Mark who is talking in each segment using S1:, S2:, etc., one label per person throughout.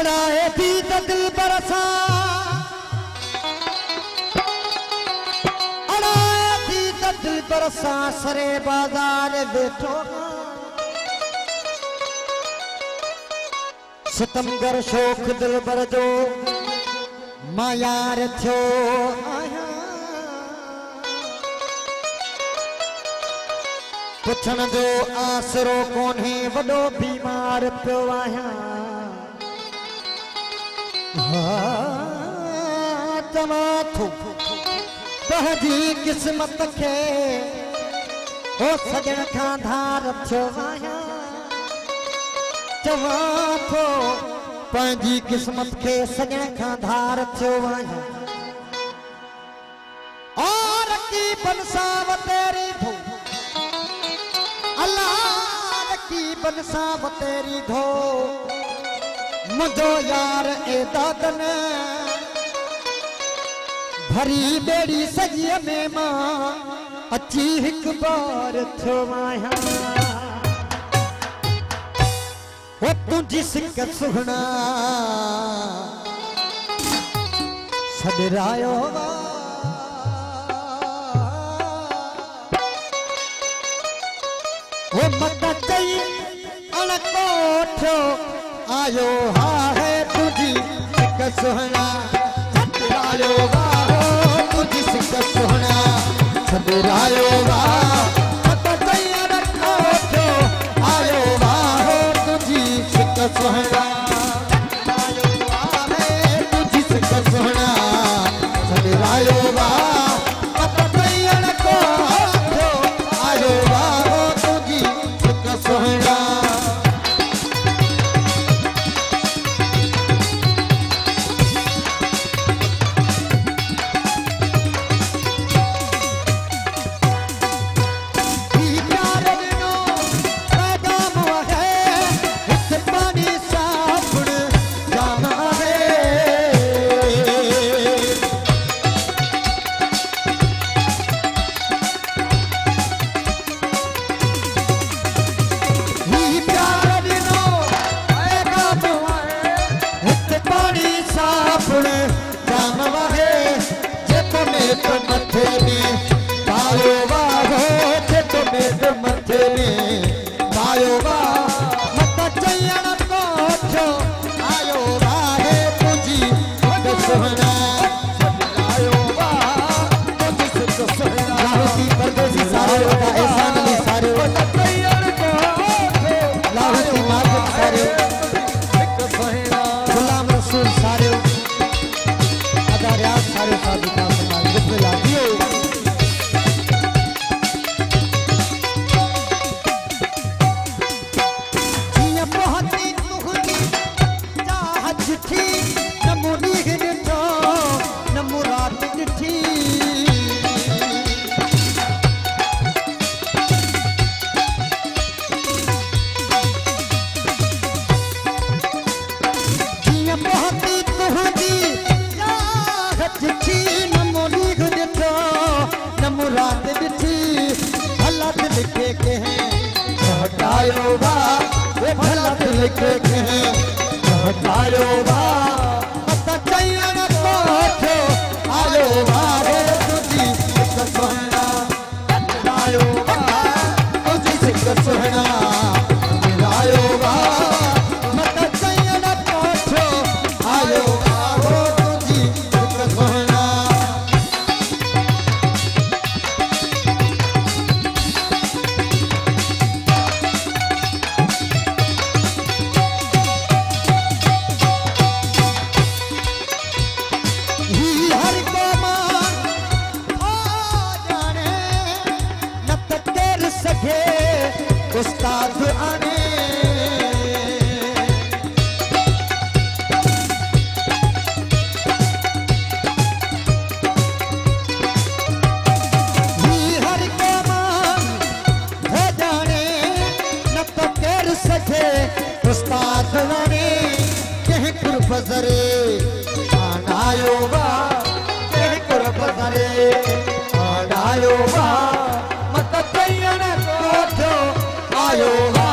S1: अड़ाए थी दिल बरसा अड़ाए थी दिल बरसा सरे बाजार बैठो सितमगर शोक दिल बर जो मायार थियो पुछण जो आसरो कोन्हे वडो बीमार पियो आहियां चवा थो तहजी किस्मत के ओ सजण खां धार थियो आहियां चवा थो पंहिंजी किस्मत के सजण खां धार थियो आहियां और की बनसाव तेरी धो अल्लाह की बनसाव तेरी धो मुझो यार ए दादन भरी बेड़ी सजिया में मां अची एक बार थियो आहियां वो तुझी सिक सुहना सदरायो वो मत चई अणकोठो आयो हा है तुझी सिक सुहना सदरायो वाहो तुझी सिक सुहना सदरायो वाह मत चई अणकोठो आयो वाहो तुझी सिक सुहना सदरायो वाह है तुझी सिक सुहना सदरायो वाह मत चई अणकोठो आयो वाहो तुझी सिक सुहना
S2: आयो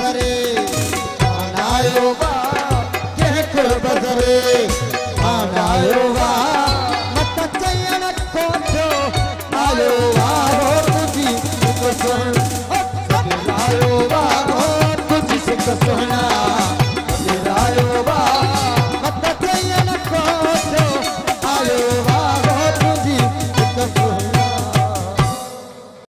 S1: करे बनायो